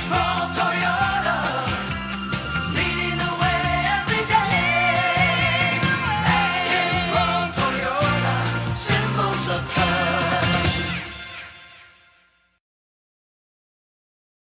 Strong Toyota, leading the way every day. And strong Toyota, symbols of trust.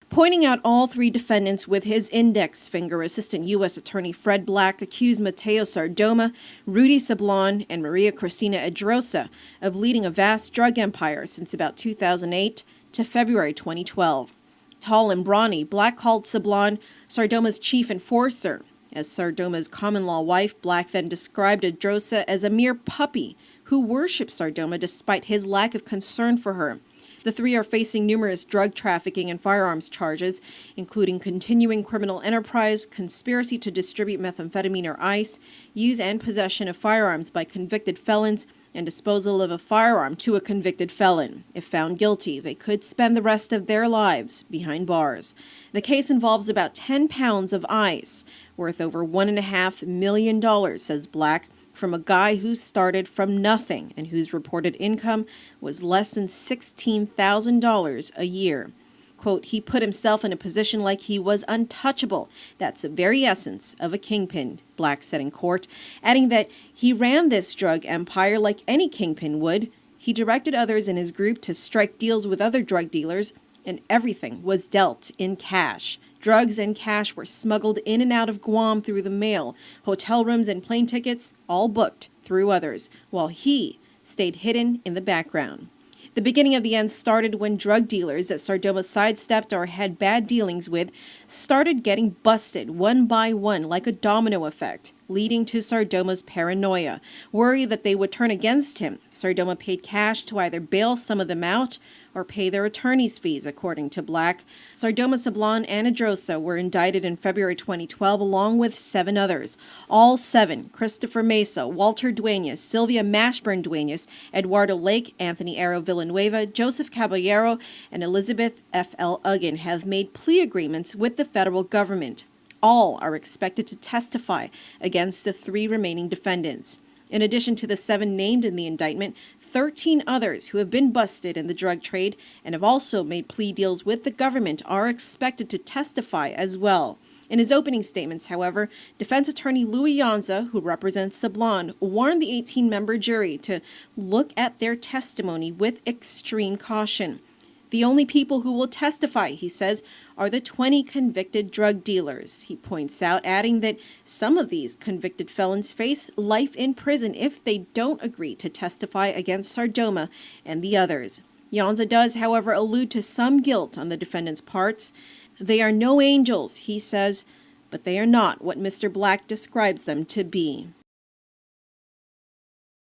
Pointing out all three defendants with his index finger, Assistant U.S. Attorney Fred Black accused Mateo Sardoma, Rudy Sablon, and Maria Cristina Edrosa of leading a vast drug empire since about 2008 to February 2012. Tall and brawny, Black called Sablon Sardoma's chief enforcer. As Sardoma's common-law wife, Black then described Edrosa as a mere puppy who worshipped Sardoma despite his lack of concern for her. The three are facing numerous drug trafficking and firearms charges, including continuing criminal enterprise, conspiracy to distribute methamphetamine or ice, use and possession of firearms by convicted felons, and disposal of a firearm to a convicted felon. If found guilty, they could spend the rest of their lives behind bars. The case involves about 10 pounds of ice, worth over $1.5 million, says Black, from a guy who started from nothing and whose reported income was less than $16,000 a year. Quote, he put himself in a position like he was untouchable. That's the very essence of a kingpin, Black said in court, adding that he ran this drug empire like any kingpin would. He directed others in his group to strike deals with other drug dealers, and everything was dealt in cash. Drugs and cash were smuggled in and out of Guam through the mail. Hotel rooms and plane tickets, all booked through others, while he stayed hidden in the background. The beginning of the end started when drug dealers that Sardoma sidestepped or had bad dealings with started getting busted one by one like a domino effect, leading to Sardoma's paranoia. Worried that they would turn against him, Sardoma paid cash to either bail some of them out or pay their attorney's fees, according to Black. Sardoma, Sablon, and Edrosa were indicted in February 2012, along with 7 others. All 7, Christopher Mesa, Walter Duenas, Sylvia Mashburn Duenas, Eduardo Lake, Anthony Arrow Villanueva, Joseph Caballero, and Elizabeth F.L. Uggan, have made plea agreements with the federal government. All are expected to testify against the 3 remaining defendants. In addition to the 7 named in the indictment, 13 others who have been busted in the drug trade and have also made plea deals with the government are expected to testify as well. In his opening statements, however, defense attorney Louis Yanza, who represents Sablon, warned the 18-member jury to look at their testimony with extreme caution. The only people who will testify, he says, are the 20 convicted drug dealers. He points out, adding that some of these convicted felons face life in prison if they don't agree to testify against Sardoma and the others. Yanza does, however, allude to some guilt on the defendants' parts. They are no angels, he says, but they are not what Mr. Black describes them to be.